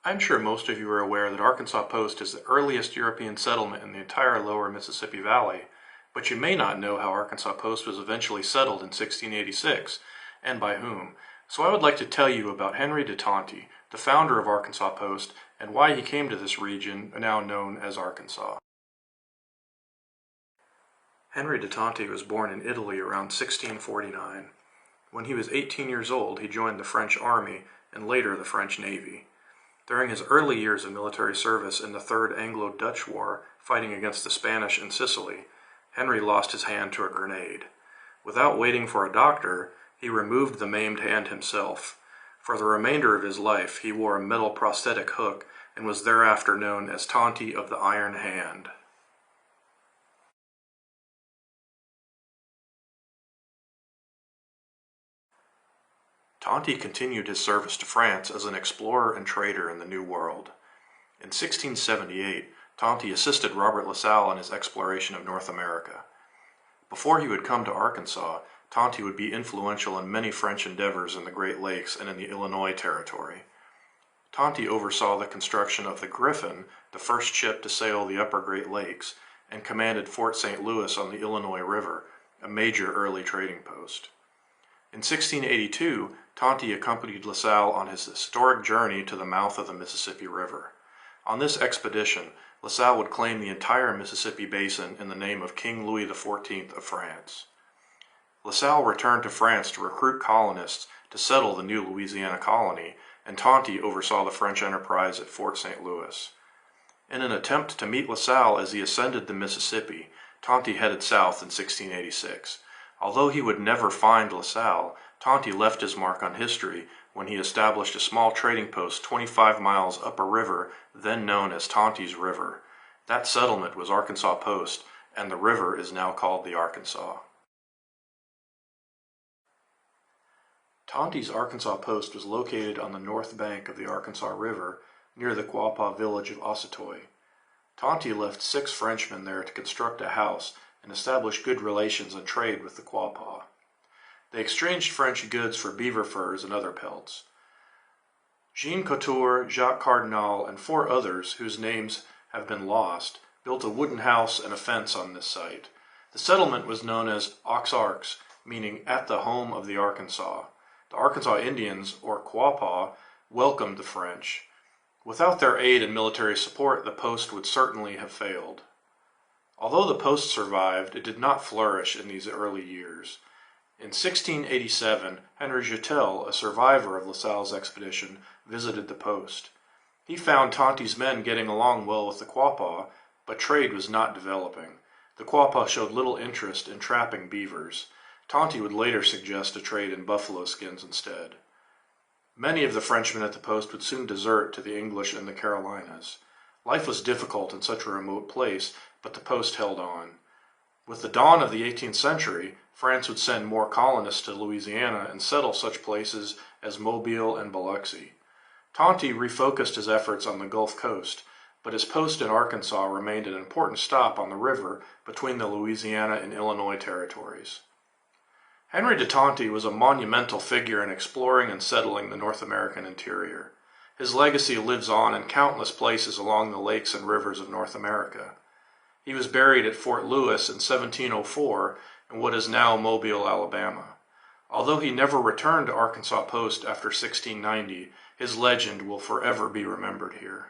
I'm sure most of you are aware that Arkansas Post is the earliest European settlement in the entire lower Mississippi Valley, but you may not know how Arkansas Post was eventually settled in 1686, and by whom. So I would like to tell you about Henry de Tonti, the founder of Arkansas Post, and why he came to this region now known as Arkansas. Henry de Tonti was born in Italy around 1649. When he was 18 years old, he joined the French army and later the French Navy. During his early years of military service in the Third Anglo-Dutch War, fighting against the Spanish in Sicily, Henry lost his hand to a grenade. Without waiting for a doctor, he removed the maimed hand himself. For the remainder of his life, he wore a metal prosthetic hook and was thereafter known as Tonti of the Iron Hand. Tonti continued his service to France as an explorer and trader in the New World. In 1678, Tonti assisted Robert La Salle in his exploration of North America. Before he would come to Arkansas, Tonti would be influential in many French endeavors in the Great Lakes and in the Illinois Territory. Tonti oversaw the construction of the Griffin, the first ship to sail the upper Great Lakes, and commanded Fort St. Louis on the Illinois River, a major early trading post. In 1682, Tonti accompanied La Salle on his historic journey to the mouth of the Mississippi River. On this expedition, La Salle would claim the entire Mississippi Basin in the name of King Louis XIV of France. La Salle returned to France to recruit colonists to settle the new Louisiana colony, and Tonti oversaw the French enterprise at Fort St. Louis. In an attempt to meet La Salle as he ascended the Mississippi, Tonti headed south in 1686. Although he would never find La Salle, Tonti left his mark on history when he established a small trading post 25 miles up a river then known as Tonti's River. That settlement was Arkansas Post, and the river is now called the Arkansas. Tonti's Arkansas Post was located on the north bank of the Arkansas River near the Quapaw village of Ossetoy. Tonti left 6 Frenchmen there to construct a house and establish good relations and trade with the Quapaw. They exchanged French goods for beaver furs and other pelts. Jean Couture, Jacques Cardinal, and 4 others, whose names have been lost, built a wooden house and a fence on this site. The settlement was known as Aux Arcs, meaning at the home of the Arkansas. The Arkansas Indians, or Quapaw, welcomed the French. Without their aid and military support, the post would certainly have failed. Although the post survived, it did not flourish in these early years. In 1687, Henry Joutel, a survivor of La Salle's expedition, visited the post. He found Tonti's men getting along well with the Quapaw, but trade was not developing. The Quapaw showed little interest in trapping beavers. Tonti would later suggest a trade in buffalo skins instead. Many of the Frenchmen at the post would soon desert to the English in the Carolinas. Life was difficult in such a remote place, but the post held on. With the dawn of the 18th century, France would send more colonists to Louisiana and settle such places as Mobile and Biloxi. Tonti refocused his efforts on the Gulf Coast, but his post in Arkansas remained an important stop on the river between the Louisiana and Illinois territories. Henry de Tonti was a monumental figure in exploring and settling the North American interior. His legacy lives on in countless places along the lakes and rivers of North America. He was buried at Fort Lewis in 1704 in what is now Mobile, Alabama. Although he never returned to Arkansas Post after 1690, his legend will forever be remembered here.